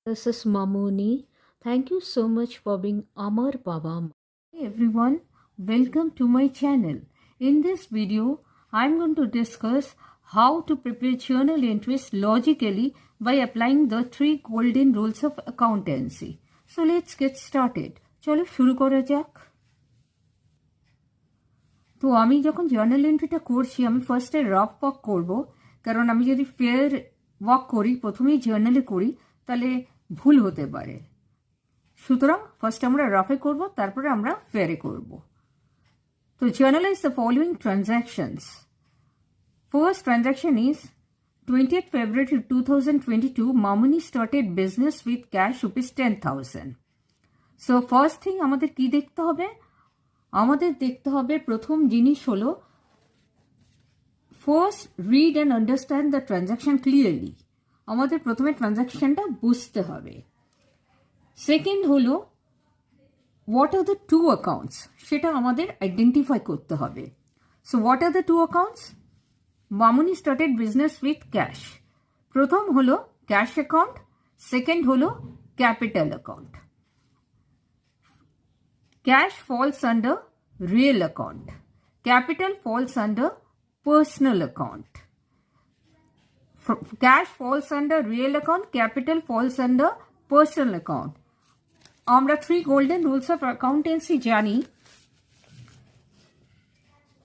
This is Mamuni. Thank you so much for being Amar Baba. Hey everyone, welcome to my channel. In this video, I'm going to discuss how to prepare journal entries logically by applying the 3 golden rules of accountancy. So let's get started. চলো শুরু করা যাক। তো আমি যখন journal এন্ট্রিটা করছি আমি ফার্স্টে রাফ ওয়ার্ক করব, কারণ আমি যদি ফেয়ার ওয়ার্ক করি প্রথমেই জার্নালে করি তাহলে ভুল হতে পারে। সুতরাং ফার্স্ট আমরা রাফে করব, তারপরে আমরা ফেয়ারে করব। তো journalize the following transactions. First transaction is 20th February 2022, Mamuni started business with cash rupees 10,000. So first thing আমাদের কি দেখতে হবে? আমাদের দেখতে হবে প্রথম জিনিস হলো first read and understand the transaction clearly. আমাদের প্রথমে ট্রানজাকশনটা বুঝতে হবে। সেকেন্ড হলো what are the two accounts, সেটা আমাদের আইডেন্টিফাই করতে হবে। So what are the two accounts? Mamuni started business with cash. প্রথম হলো ক্যাশ অ্যাকাউন্ট, সেকেন্ড হলো capital account. Cash falls under real account. Capital falls under personal account. Cash falls under real account. Capital falls under personal account. আমরা 3 golden rules of accountancy জানি।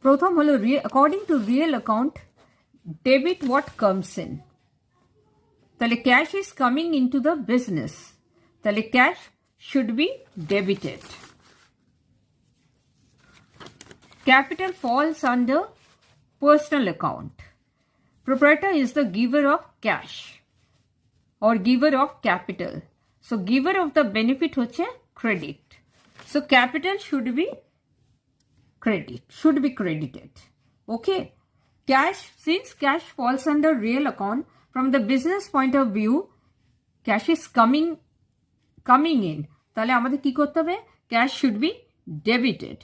প্রথম হলো according to real account, debit what comes in. তাহলে cash is coming into the business. তাহলে cash should be debited. Capital falls under personal account. Proprietor is the giver of cash or giver of capital. So giver of the benefit hoche credit. So capital should be credited. Okay. Cash, since cash falls under real account, from the business point of view, cash is coming in. তাহলে আমাদের কি করতে হবে? Cash should be debited.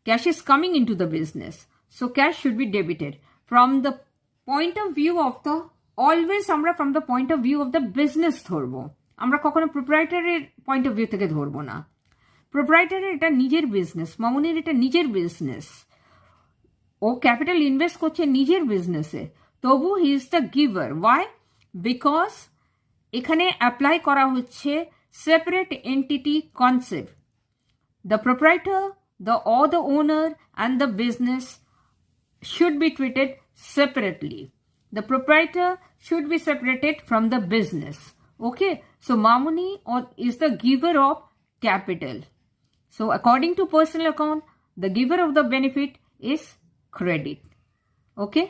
Cash is coming into the business. So cash should be debited. From the point of view of the, always আমরা from the point of view of the business ধরবো। আমরা কখনো প্রোপ্রাইটারের point of view থেকে ধরবো না। প্রোপ্রাইটারের এটা নিজের business, মামুনির এটা নিজের বিজনেস। ও ক্যাপিটাল ইনভেস্ট করছে নিজের বিজনেসে, তবু he is the giver. Why? Because এখানে অ্যাপ্লাই করা হচ্ছে separate entity concept. The proprietor, the owner and the business should be treated separately. The proprietor should be separated from the business. Okay, so Mamuni is the giver of capital. So according to personal account, the giver of the benefit is credit. Okay.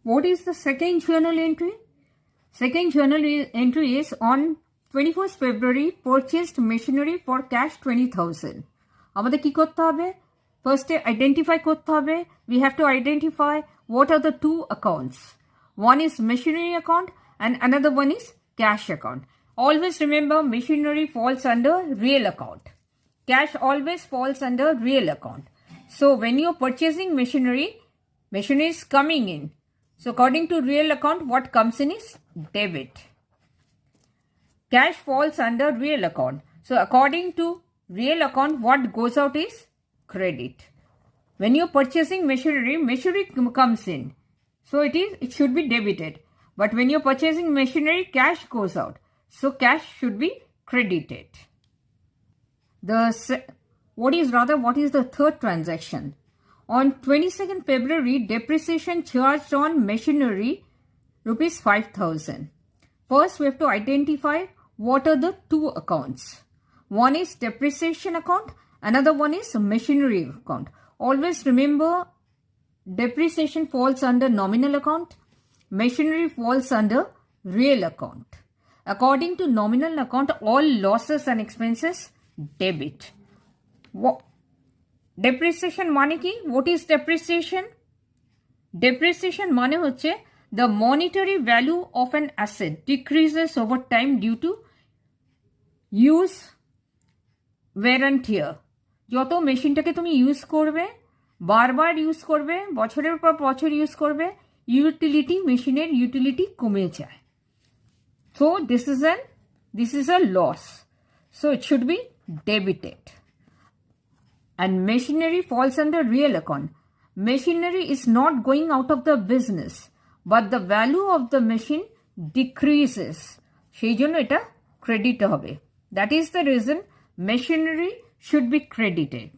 What is the second journal entry? Second journal entry is on 21st February, purchased machinery for cash 20,000. আমাদের কি করতে হবে? ফার্স্টে identify করতে হবে। We have to identify what are the two accounts. One is machinery account and another one is cash account. Always remember, machinery falls under real account. Cash always falls under real account. So when you're purchasing machinery is coming in. So according to real account, what comes in is debit. Cash falls under real account. So according to real account, what goes out is credit. When you're purchasing machinery comes in. So it should be debited. But when you're purchasing machinery, cash goes out. So cash should be credited. What is the third transaction? On 22nd February, depreciation charged on machinery rupees 5,000. First, we have to identify what are the two accounts. One is depreciation account, another one is machinery account. Always remember, depreciation falls under nominal account, machinery falls under real account. According to nominal account, all losses and expenses debit. Depreciation মানে কি? What is depreciation? Depreciation মানে হচ্ছে the monetary value of an asset decreases over time due to use, wear and tear. যত মেশিনটাকে তুমি use করবে, বারবার use করবে, বছরের পর বছর ইউজ করবে, মেশিনের ইউটিলিটি কমে যায়। So this is a loss. So it should be debited. And machinery falls under real account. Machinery is not going out of the business, but the value of the machine decreases. সেই জন্য এটা credit হবে. That is the reason machinery should be credited.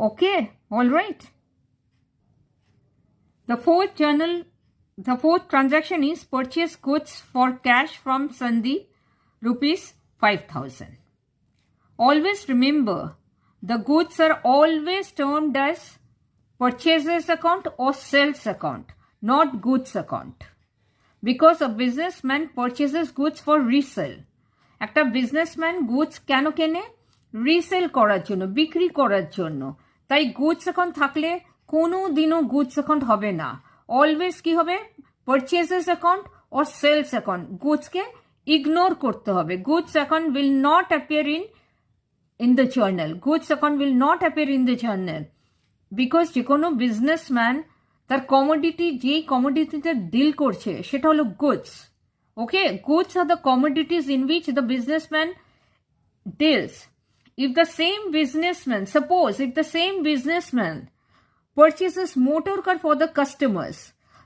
Okay, all right. The fourth transaction is purchase goods for cash from Sandeep, rupees 5,000. Always remember, the goods are always termed as purchases account or sales account, not goods account. Because a businessman purchases goods for resale. একটা businessman goods কেন কেনে? Resale করার জন্য, বিক্রি করার জন্য। তাই goods account থাকলে কোনো দিনও গুডস অ্যাকাউন্ট হবে না। অলওয়েজ কি হবে? Purchases account or sales account. গুডসকে ইগনোর করতে হবে। Goods account will not appear in the journal. Goods account will not appear in the journal. Because যে কোনো বিজনেসম্যান তার কমোডিটি যেই কমোডিটিতে ডিল করছে সেটা হলো goods. Okay, goods are the commodities in which the businessman deals. If the same businessman purchases motor car for the customers,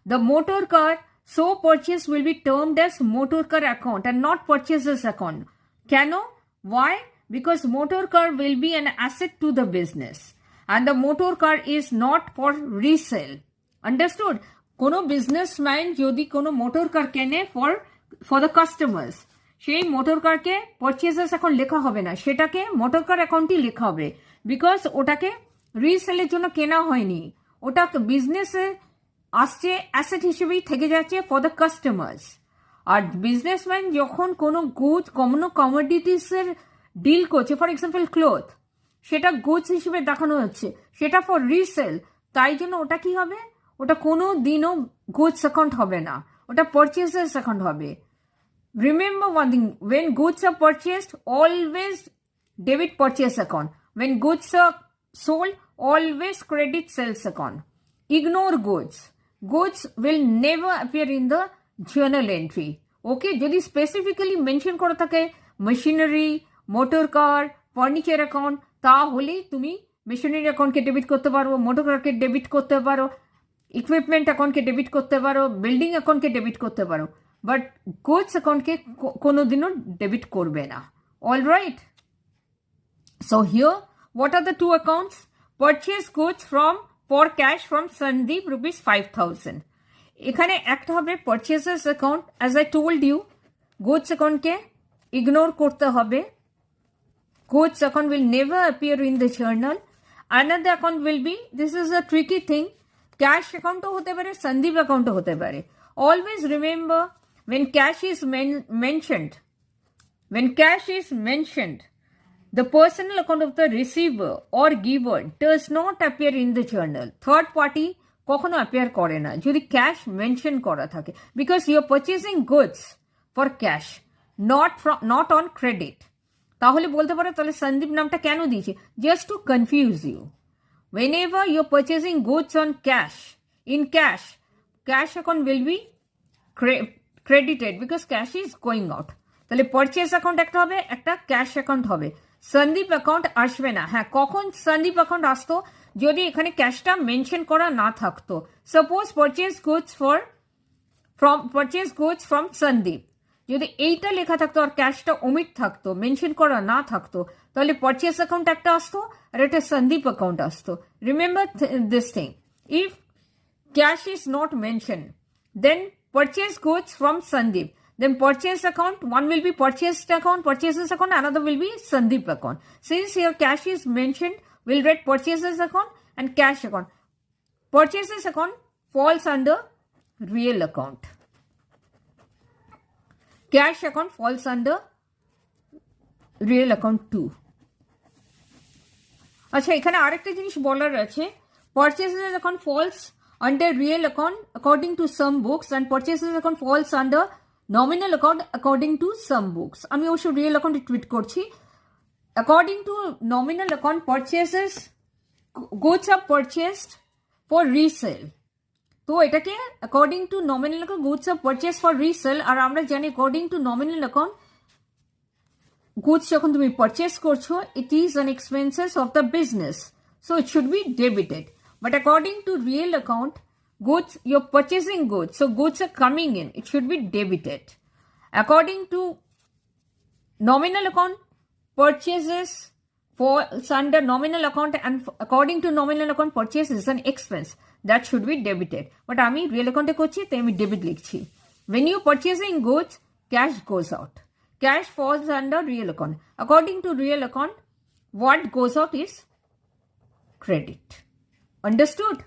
the motor car so purchased will be termed as motor car account and not purchases account. Cano? Why? Because motor car will be an asset to the business and the motor car is not for resale. Understood? Kono businessman jodi kono motor car kene for the customers, সেই motor কারকে পারচেজেস account লেখা হবে না, সেটাকে motor car অ্যাকাউন্টই লেখা হবে। Because ওটাকে রিসেলের জন্য কেনা হয়নি, ওটা বিজনেসে আসছে, অ্যাসেট হিসেবেই থেকে যাচ্ছে ফর দ্য কাস্টমার্স। আর বিজনেসম্যান যখন কোনো গুডস কোনো কমোডিটিসের ডিল করছে, ফর এক্সাম্পল ক্লোথ, সেটা গুডস হিসেবে দেখানো হচ্ছে, সেটা ফর রিসেল, তাই জন্য ওটা কি হবে? ওটা কোনো দিনও গুডস অ্যাকাউন্ট হবে না, ওটা পারচেজেস অ্যাকাউন্ট হবে। Remember one thing, when goods are purchased, always debit purchase account. When goods are sold, always credit sales account. Ignore goods. Goods will never appear in the journal entry. Okay, যদি specifically mention করা থাকে machinery, motor car, furniture account, তাহলে তুমি machinery accountকে debit করতে পারো, motor carকে debit করতে পারো, equipment accountকে debit করতে পারো, building accountকে ডেবিট করতে পারো। বাট গুডস অ্যাকাউন্টকে কোনোদিনও ডেবিট করবে না। All right, so here what are the two accounts? Purchase goods for cash from Sandeep, rupees 5,000। এখানে একটা হবে purchases account. As I told you, goods অ্যাকাউন্টকে ইগনোর করতে হবে। Goods account will never appear in the journal. Another account will be, this is a tricky thing, cash অ্যাকাউন্টও হতে পারে, সন্দীপ অ্যাকাউন্টও হতে পারে। Always remember, when cash is mentioned, the personal account of the receiver or giver does not appear in the journal. Third party কখনো appear করে না যদি cash mention করা থাকে, because you are purchasing goods for cash, not on credit. তাহলে বলতে পারো তাহলে সন্দীপ নামটা কেন দিয়েছে? Just to confuse you. Whenever you are purchasing goods on cash, in cash account will be credited because cash is going out. তাহলে purchase account একটা হবে, একটা ক্যাশ অ্যাকাউন্ট হবে। সন্দীপ অ্যাকাউন্ট আসবে না। হ্যাঁ, কখন সন্দীপ অ্যাকাউন্ট আসতো? যদি এখানে ক্যাশটা মেনশন করা না থাকতো। Suppose purchase goods from Sandeep, যদি এইটা লেখা থাকতো আর ক্যাশটা ওমিট থাকতো, মেনশন করা না থাকতো, তাহলে পারচেজ অ্যাকাউন্ট একটা আসতো আর এটা সন্দীপ অ্যাকাউন্ট আসতো। Remember this thing, if cash is not mentioned, then purchase goods from Sandeep, then purchase account, one will be purchased account, purchases account, another will be Sandeep account. Since here cash is mentioned, we'll write purchases account and cash account. Purchases account falls under real account. Cash account falls under real account too. আচ্ছা, এখানে আরেকটা জিনিস বলার আছে, purchases account falls under real account according to some books and purchases account falls under nominal account according to some books. আমি অবশ্য real account tweet করছি। According to nominal account, goods are purchased for resale. তো এটাকে according to nominal account goods আর purchase for resale, আর আমরা জানি according to nominal account goods যখন তুমি পারচেস করছো it is an expenses of the business, so it should be debited. But according to real account goods, you're purchasing goods, so goods are coming in, it should be debited. According to nominal account, purchases falls under nominal account, and according to nominal account, purchase is an expense that should be debited. But আমি real account এ করছি তাই আমি debit লিখছি। When you purchasing goods, cash goes out. Cash falls under real account. According to real account, what goes out is credit. Understood?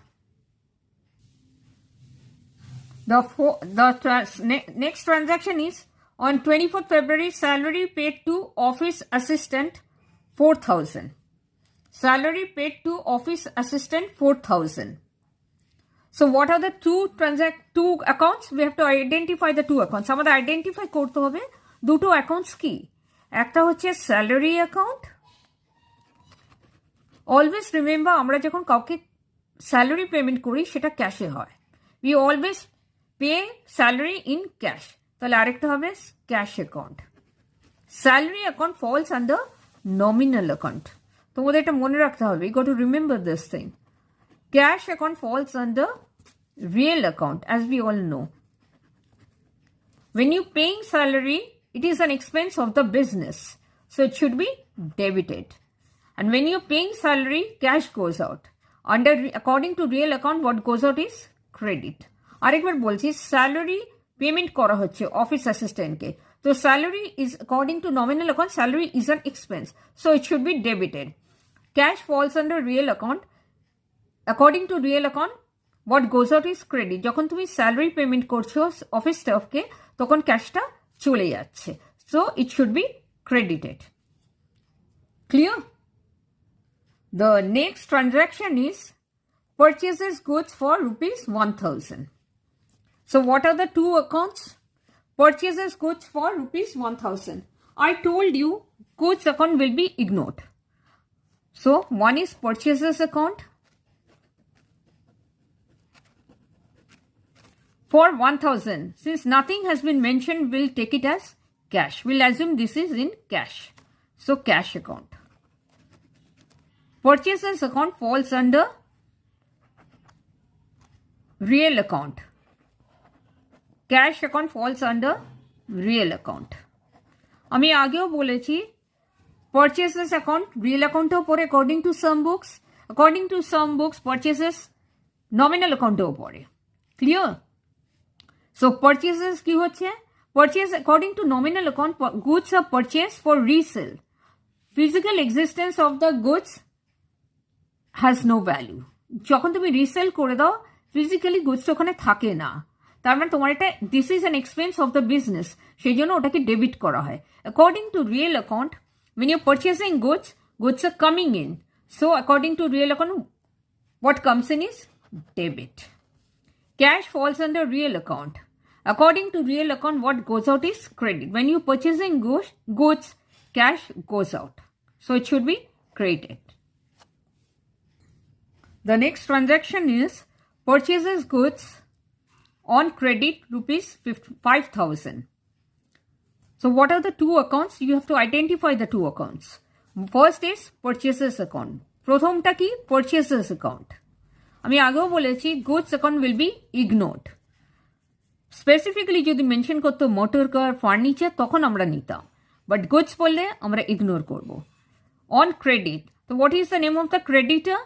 Next transaction is on 24th February, salary paid to office assistant 4,000. Salary paid to office assistant 4,000. So what are the two accounts? We have to identify the two accounts. আমাদের identify করতে হবে দুটো accounts কি। একটা হচ্ছে salary account. Always remember আমরা যখন কাউকে salary payment করি সেটা ক্যাশে হয়। We always pay salary in cash. তাহলে আরেকটা হবে cash account. Salary account falls under nominal account. তোমাদের এটা মনে রাখতে হবে, you got to remember this thing. Cash account falls under real account, as we all know. When you paying salary, it is an expense of the business, so it should be debited. And when you're paying salary, cash goes out. According to real account, what goes out is credit. আরেকবার বলছি, salary payment করা হচ্ছে office অ্যাসিস্ট্যান্টকে, তো salary is according to nominal account, salary is an expense, so it should be debited. Cash false under real account. According to real account what goes out is credit. যখন তুমি salary payment করছো office স্টাফকে তখন ক্যাশটা চলে যাচ্ছে, so it should B credited. Clear? The next transaction is purchases goods for rupees 1,000. So what are the two accounts? Purchases goods for rupees 1,000. I told you goods account will be ignored. So one is purchases account for 1,000. Since nothing has been mentioned, we'll take it as cash. We'll assume this is in cash. So cash account. Purchases account falls under real account. Cash account falls under real account. আমি আগেও বলেছি purchases account real account এও পড়ে according to some books purchases nominal account এও পড়ে। Clear? So purchases কি হচ্ছে? Purchase according to nominal account, goods are purchased for resale. Physical existence of the goods has no value. যখন তুমি resale করে দাও ফিজিক্যালি গুডস ওখানে থাকে না, তার মানে তোমার এটা this is an expense of the business, সেই জন্য ওটাকে ডেবিট করা হয়। According to real account, when you're purchasing goods are coming in, so according to real account what comes in is debit. Cash falls under real account. According to real account, what goes out is credit. When you're purchasing goods, cash goes out, so it should be credited. The next transaction is purchases goods on credit rupees 5,000. So what are the two accounts? You have to identify the two accounts. First is purchases account. প্রথমটা কি? Purchases account. আমি আগেও বলেছি goods account will be ignored. Specifically যদি mention করতো motor car, furniture, তখন আমরা নিতাম, বাট গুডস বললে আমরা ইগনোর করব। অন ক্রেডিট, তো what is the name of the creditor?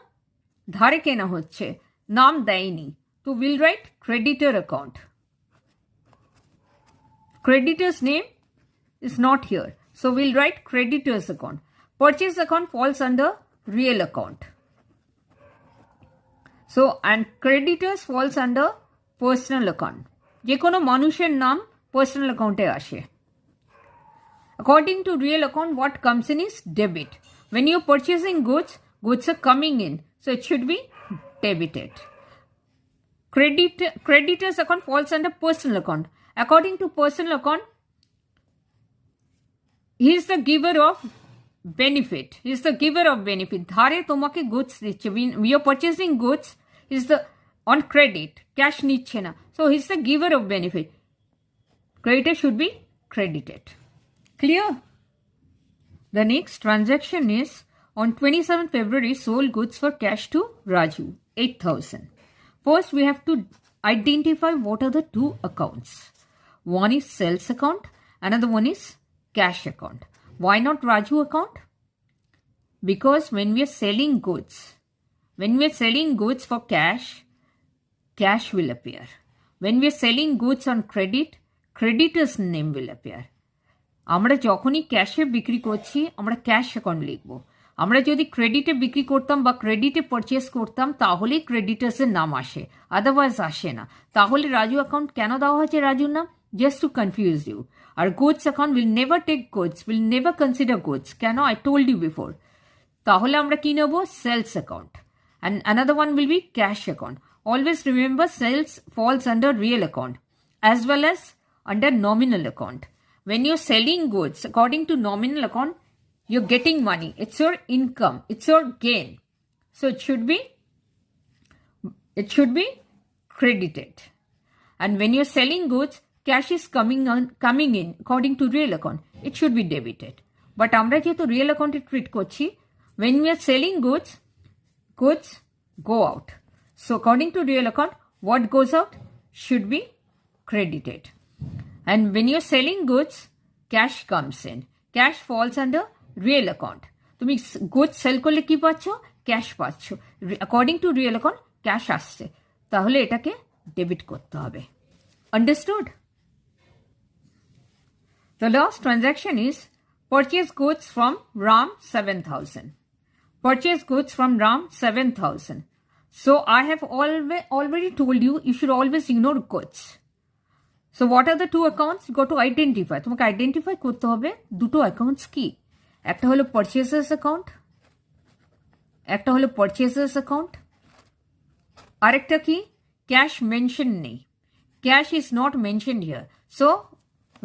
ধারে কেনা হচ্ছে, নাম দেয়নি, তো will write creditor account. Creditor's name is not here, so we'll write creditor's account. Purchase account falls under real account. So, and creditors falls under personal account. যে কোনো মানুষের নাম personal account-এ আসে। According to real account, what comes in is debit. When you're purchasing goods are coming in, so it should be debited. Creditor's account falls under personal account. According to personal account, he is the giver of benefit. He is the giver of benefit. ধারে তোমাকে goods দিচ্ছে. We are purchasing goods. He is the on credit, cash নিচ্ছে না, so he's the giver of benefit. Creditor should be credited. Clear? The next transaction is on 27th February, sold goods for cash to Raju, 8,000. First, we have to identify what are the two accounts. One is sales account, another one is cash account. Why not Raju account? Because when we are selling goods for cash, cash will appear. When we are selling goods on credit, creditor's name will appear. আমরা যখনই ক্যাশে বিক্রি করছি আমরা cash account লিখব। আমরা যদি ক্রেডিটে বিক্রি করতাম বা ক্রেডিটে পারচেস করতাম তাহলেই ক্রেডিটার্সের নাম আসে, আদারওয়াইজ আসে না। তাহলে রাজু অ্যাকাউন্ট কেন দেওয়া হয়েছে রাজুর নাম? Just to confuse you. আর goods account will never take goods, will never consider goods. কেন? I told you before. তাহলে আমরা কি নেব? Sales account, and another one will be cash account. Always remember sales falls under real account as well as under nominal account. When you're selling goods according to nominal account, you're getting money. It's your income. It's your gain. So it should be credited. And when you're selling goods, cash is coming in according to real account. It should be debited. But আমরা যেহেতু real account treat করছি, when we are selling goods go out. So according to real account, what goes out should be credited. And when you're selling goods, cash comes in. Cash falls under real account. তুমি goods sell করলে কি পাচ্ছ? Cash পাচ্ছ। according to real account cash আসছে, তাহলে এটাকে debit করতে হবে। Understood? The last transaction is purchase goods from Ram 7,000. Purchase goods from Ram 7,000. So I have already told you should always ignore goods. So what are the two accounts? You got to identify. তোমাকে identify করতে হবে দুটো accounts কি। একটা হলো পারচেজার্স account, একটা হলো পারচেজার্স account, আরেকটা কি? ক্যাশ মেনশন নেই, cash is not mentioned here, so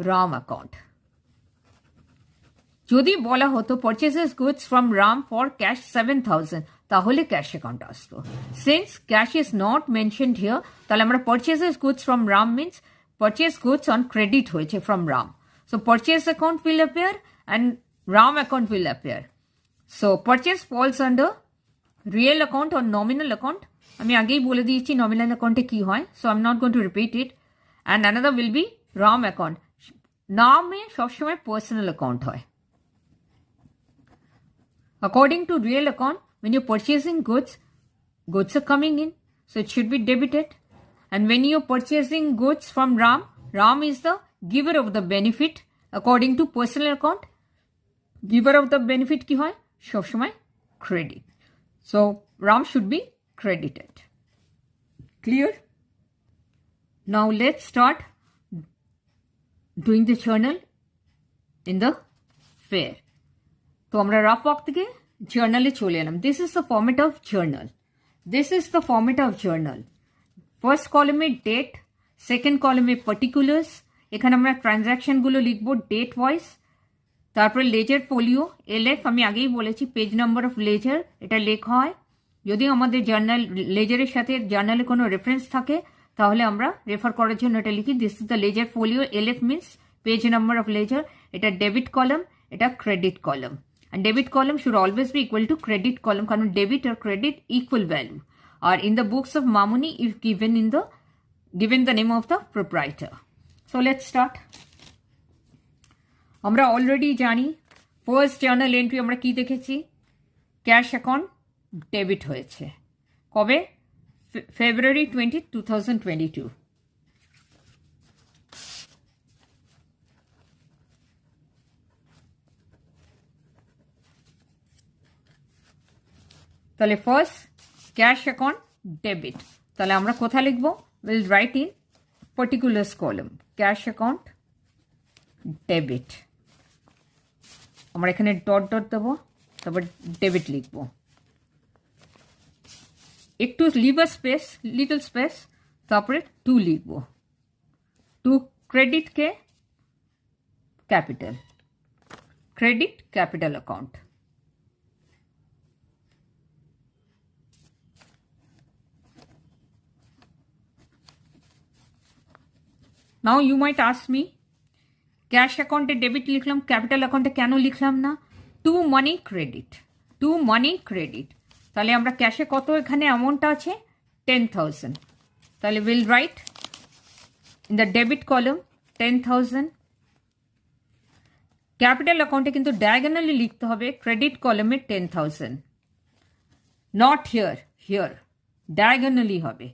Ram account. যদি বলা হতো purchasers goods from Ram for cash 7,000, তাহলে ক্যাশ অ্যাকাউন্ট আসতো। Since cash is not mentioned here, তাহলে আমরা purchasers goods from Ram means purchase goods on credit হয়েছে from Ram. So purchase account will appear and Ram account will appear. So purchase falls under real account or nominal account. আমি আগেই বলে দিয়েছি nominal account কি হয়, so I'm not going to repeat it. And another will be Ram account. নামে সবসময় personal account হয়। According to real account, when you're purchasing goods are coming in, so it should be debited. And when you're purchasing goods from Ram is the giver of the benefit according to personal account. Giver of the benefit কি হয়? সবসময় credit. So Ram should be credited. Clear? Now let's start doing the journal in the fair. তো আমরা rough work থেকে জার্নালে চলে এলাম। This is the format of journal. First কলামে ডেট, সেকেন্ড কলামে পার্টিকুলার্স, এখানে আমরা ট্রানজ্যাকশনগুলো লিখবো ডেট ওয়াইজ। তারপরে লেজার ফোলিও, এলএফ আমি আগেই বলেছি পেজ নাম্বার অফ লেজার, এটা লেখা হয়। যদি আমাদের জার্নাল লেজারের সাথে জার্নালে কোনো রেফারেন্স থাকে তাহলে আমরা রেফার করার জন্য এটা লিখি। This is the ledger folio. LF means page number of ledger. এটা ডেবিট কলাম, এটা credit column. And debit column should always be equal to credit column, কারণ ডেবিট আর credit equal value. Or in the books of Mamuni if given the name of the proprietor. So let's start. আমরা already জানি first journal entry আমরা কি দেখেছি? Cash account debit হয়েছে কবে? February 20, 2022। তাহলে ফার্স্ট ক্যাশ অ্যাকাউন্ট ডেবিট, তাহলে আমরা কোথায় লিখব? Will write in particulars column cash account debit. আমরা এখানে ডট ডট দেবো, তারপর ডেবিট লিখব। একটু লিভার স্পেস, লিটল স্পেস, তারপরে টু লিখব। টু ক্রেডিটকে capital, credit capital account. Now you might ask me cash অ্যাকাউন্টে ডেবিট লিখলাম, ক্যাপিটাল অ্যাকাউন্টে কেন লিখলাম না? To money credit, to money credit. তাহলে আমরা ক্যাশে কত এখানে অ্যামাউন্টটা আছে 10,000, তাহলে will write in the debit column 10,000। Capital অ্যাকাউন্টে কিন্তু ডায়াগোনালি লিখতে হবে ক্রেডিট কলমে 10,000, নট হিয়ার, হিয়ার ডায়াগোনালি হবে।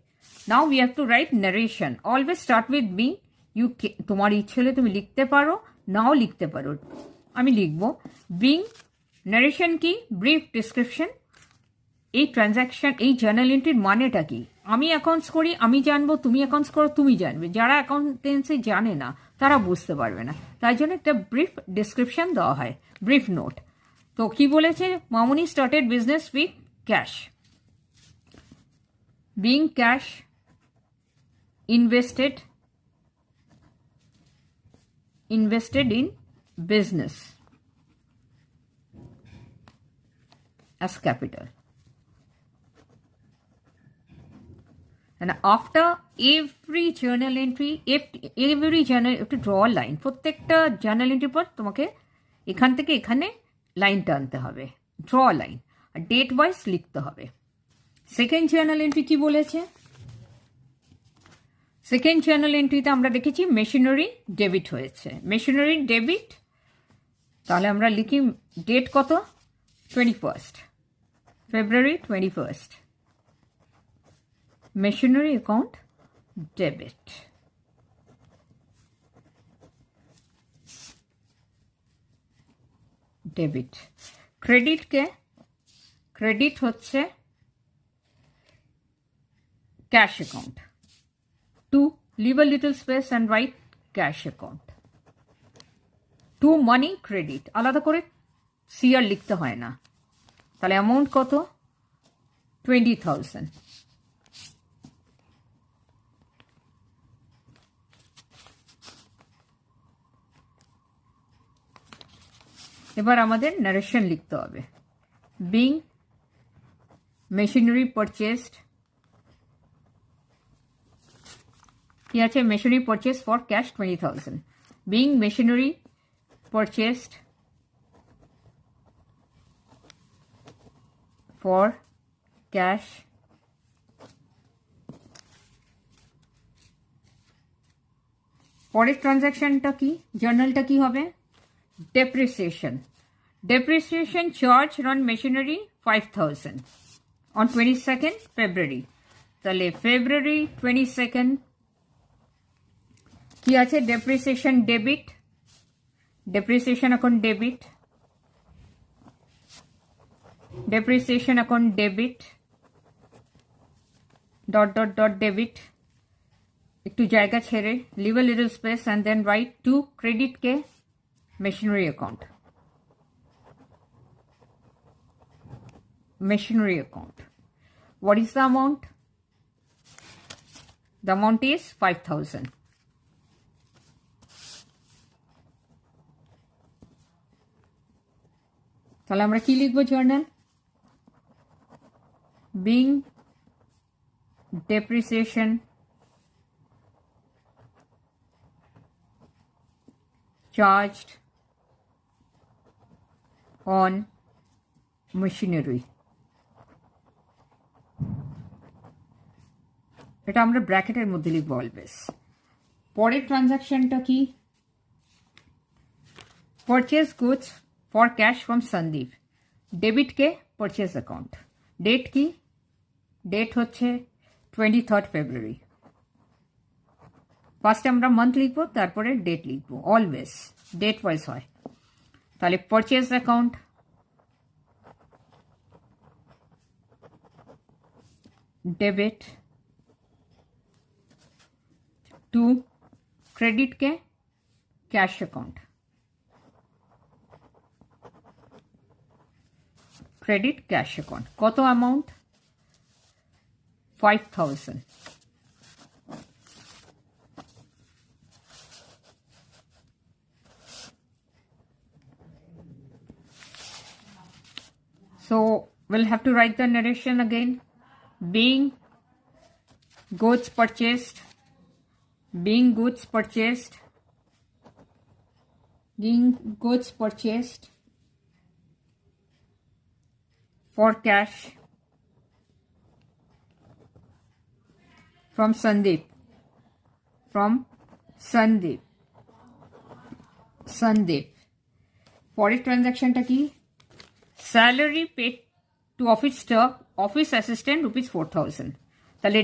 Now we have to write narration, always start with B. You তোমার ইচ্ছে হলে তুমি লিখতে পারো, নাও লিখতে পারো, আমি লিখব বিং। নারেশন কি? Brief description. এই ট্রানজ্যাকশন, এই জার্নাল এন্ট্রির মানেটা কি? আমি অ্যাকাউন্টস করি, আমি জানবো, তুমি অ্যাকাউন্টস করো, তুমি জানবে। যারা অ্যাকাউন্টেন্সি জানে না তারা বুঝতে পারবে না, তাই জন্য একটা ব্রিফ ডিসক্রিপশন দেওয়া হয়, ব্রিফ নোট। তো কি বলেছে? মামুনি started business with cash, being cash invested in business as capital, and after every journal entry, every journal you have to draw a line, প্রত্যেকটা জার্নাল এন্ট্রি পর তোমাকে এখান থেকে এখানে লাইন টানতে হবে, ড্র লাইন, আর ডেট ওয়াইজ লিখতে হবে। সেকেন্ড জার্নাল এন্ট্রি কি বলেছে? সেকেন্ড জার্নাল এন্ট্রিতে আমরা দেখেছি মেশিনারি ডেবিট হয়েছে, মেশিনারি ডেবিট। তাহলে আমরা লিখি ডেট কত? 21 February 21, machinery account debit. Debit. ক্রেডিটকে, ক্রেডিট হচ্ছে cash account. To leave a little space and write cash account. To money credit, আলাদা করে সিআর লিখতে হয় না। তাহলে অ্যামাউন্ট কত? 20,000। এবার আমাদের নারেশন লিখতে হবে। বিং মেশিনারি পারচেসড, কি আছে? Machinery purchase for cash 20,000, being machinery purchased for cash পরের ট্রানজ্যাকশনটা কি? জার্নালটা কি হবে? Depreciation. Depreciation charge on machinery 5,000 on 22nd February. তাহলে ফেব্রুয়ারি 22 কি আছে? Depreciation debit, depreciation account debit, depreciation account debit, dot dot dot debit, একটু জায়গা ছেড়ে leave a little space and then write to credit কে machinery account, machinery account. What is the amount? The amount is 5,000. তাহলে আমরা কি লিখবো? Journal being depreciation charged on machinery. এটা আমরা ব্র্যাকেটের মধ্যে লিখবো অলওয়েজ। পরের ট্রানজাকশনটা কি? Purchase goods for cash from Sandeep, debit কে পারচেজ অ্যাকাউন্ট। ডেট কি? ডেট হচ্ছে 23rd ফেব্রুয়ারি। ফার্স্টে আমরা মান্থ লিখবো, তারপরে ডেট লিখবো, অলওয়েজ ডেট ওয়াইজ হয়। তাহলে purchase account debit two credit কে cash account, credit cash account. কত amount? 5,000। So we'll have to write the narration again. Being goods purchased being goods purchased for cash from Sandeep. পরের ট্রানজাকশনটা কি? Salary paid to office staff office assistant rupees 4000। তাহলে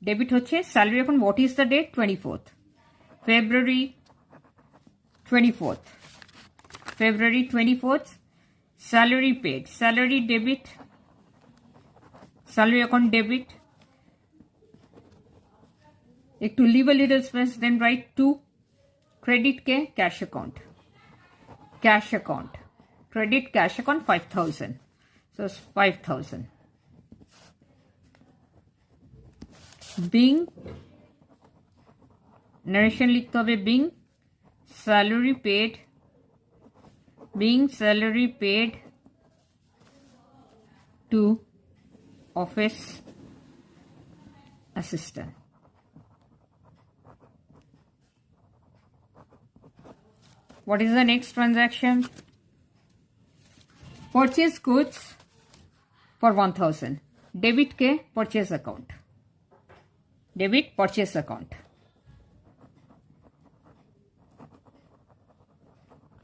debit হচ্ছে salary. এখন what is the date? 24th February 24th salary paid, salary debit, salary account debit, একটু leave a little space, then write to credit কে cash account, credit cash account 5000, so it's 5000. being narration লিখতে হবে being salary paid to office assistant. What is the next transaction? Purchase goods for 1000. Debit के purchase account. Debit purchase account.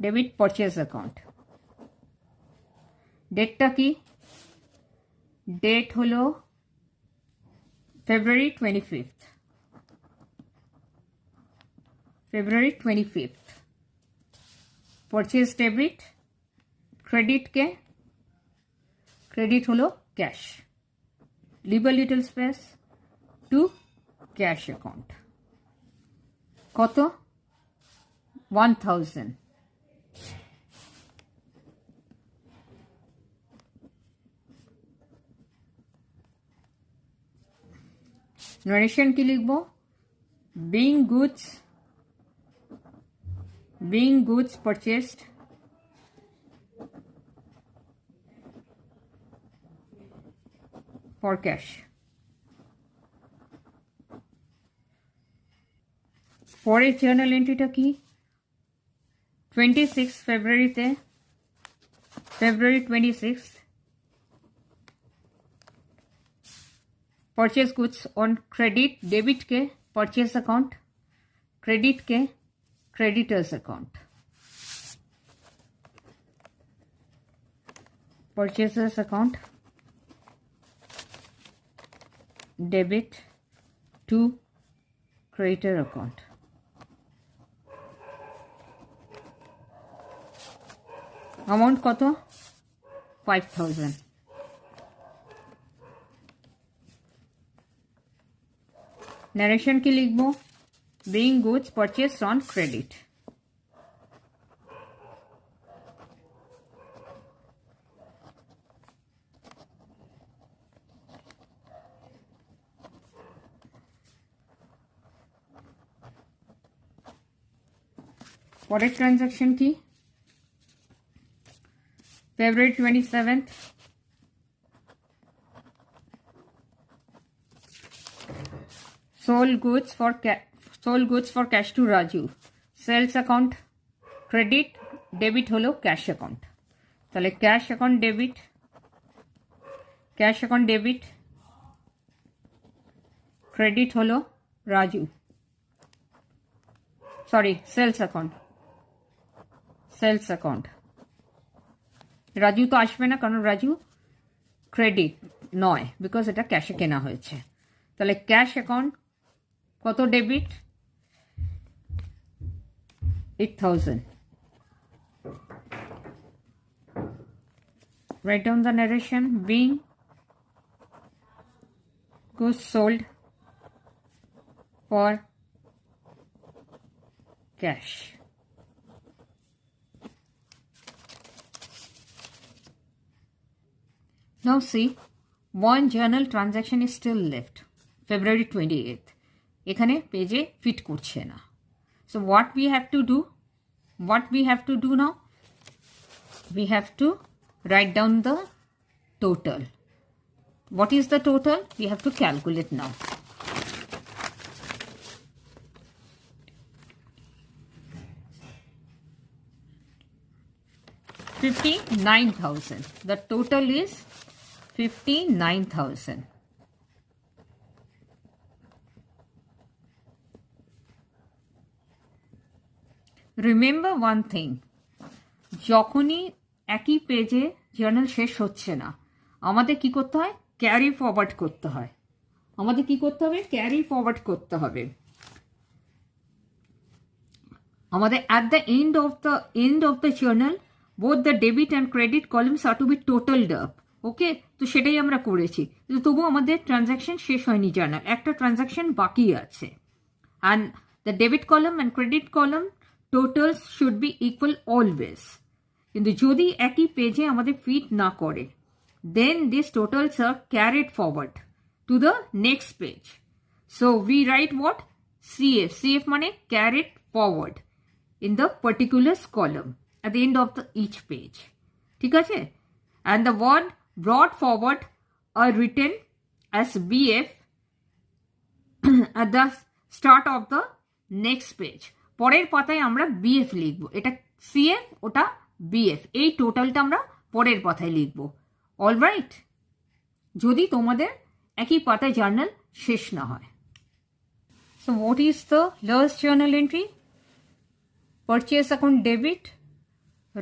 Debit purchase account. Date টা কি? Date হলো February 25th. Purchase debit, credit के credit হলো cash, leave a little space to cash account. কত? 1000. narration কি লিখবো? being goods purchased for cash. পরের জার্নাল এন্ট্রিটা কি? 26 February 26th purchase goods on credit, debit के purchase account, credit के creditors account, purchasers account, debit to creditor account. Amount কত? 5000. narration কি লিখবো? being goods purchased on credit. পরের transaction কি? February 27th sold goods for cash to Raju. Sales account credit, debit হলো cash account. তাহলে cash account debit, credit হলো Raju. Sorry, sales account. Raju তো আসবে না, কারণ রাজু ক্রেডিট নয়, বিকজ এটা ক্যাশে কেনা হয়েছে। তাহলে ক্যাশ অ্যাকাউন্ট কত? Debit 8000. write down the narration. being goods sold for cash. Now see, one journal transaction is still left, February 28th. এখানে পেজে ফিট করছে না। So what we have to do now? We have to write down the total. What is the total? We have to calculate now. 59,000. The total is 59,000. Remember one thing, যখনই একই পেজে journal শেষ হচ্ছে না, আমাদের কি করতে হয়? ক্যারি ফরওয়ার্ড করতে হয়। আমাদের কি করতে হবে? ক্যারি ফরওয়ার্ড করতে হবে। আমাদের at the end of the journal both the debit and credit columns are to be totaled up. ওকে, তো সেটাই আমরা করেছি, তবু আমাদের ট্রানজ্যাকশন শেষ হয়নি জার্নাল, একটা ট্রানজ্যাকশন বাকি আছে। and the debit column and credit column totals should be equal always. কিন্তু যদি একই পেজে আমাদের ফিট না করে, then these totals are carried forward to the next page. So we write what? CF মানে carried forward in the particular column at the end of each page. ঠিক আছে? And the word brought forward are written as BF at the start of the next page. পরের পাতায় আমরা BF লিখব। এটা CF, ওটা BF, এই টোটালটা আমরা পরের পাতায় লিখব। অলরাইট, যদি তোমাদের একই পাতায় জার্নাল শেষ না হয়। So what is the last journal entry? Purchase account debit,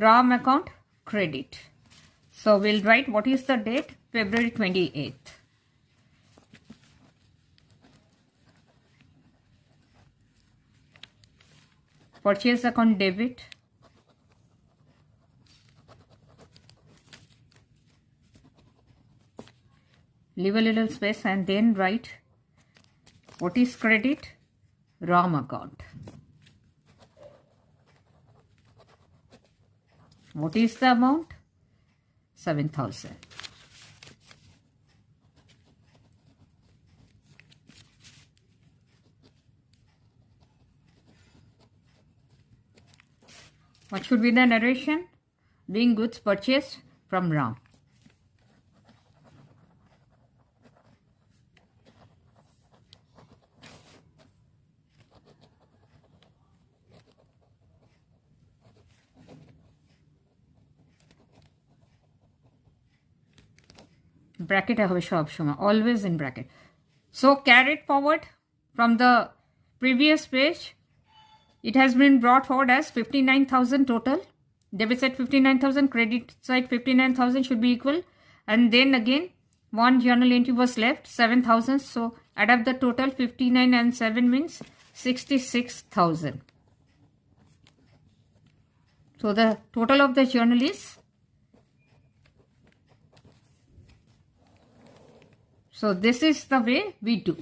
RAM account credit. So we'll write what is the date? February 28th. Purchase account debit, leave a little space and then write what is credit? RAM account. What is the amount? 7,000. What should be the narration? Being goods purchased from RAM. Bracket হবে সব সময়, always in bracket. So carried forward from the previous page, it has been brought forward as 59,000 total. Debit side 59,000, credit side 59,000 should be equal. And then again, one journal entry was left, 7,000. So add up the total, 59 and 7 means 66,000. So the total of the journal is, so this is the way we do.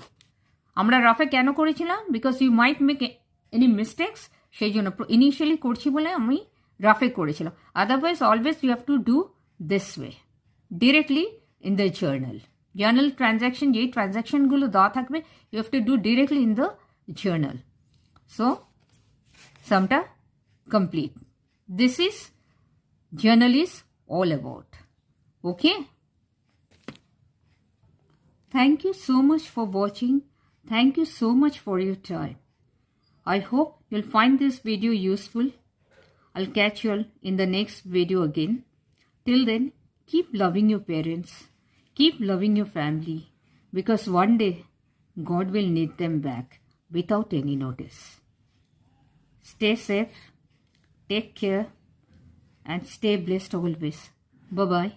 আমরা রাফে কেন করেছিলাম? Because you might make any mistakes, সেই জন্য initially করছি বলে আমি রাফে করেছিলাম। Otherwise always you have to do this way, directly in the journal. Journal transaction, যেই ট্রানজ্যাকশনগুলো দেওয়া থাকবে, you have to do directly in the journal. So সামটা complete. This is journal is all about. Okay? Thank you so much for watching. Thank you so much for your time. I hope you'll find this video useful. I'll catch you all in the next video again. Till then, keep loving your parents. Keep loving your family. Because one day, God will need them back without any notice. Stay safe. Take care. And stay blessed always. Bye-bye.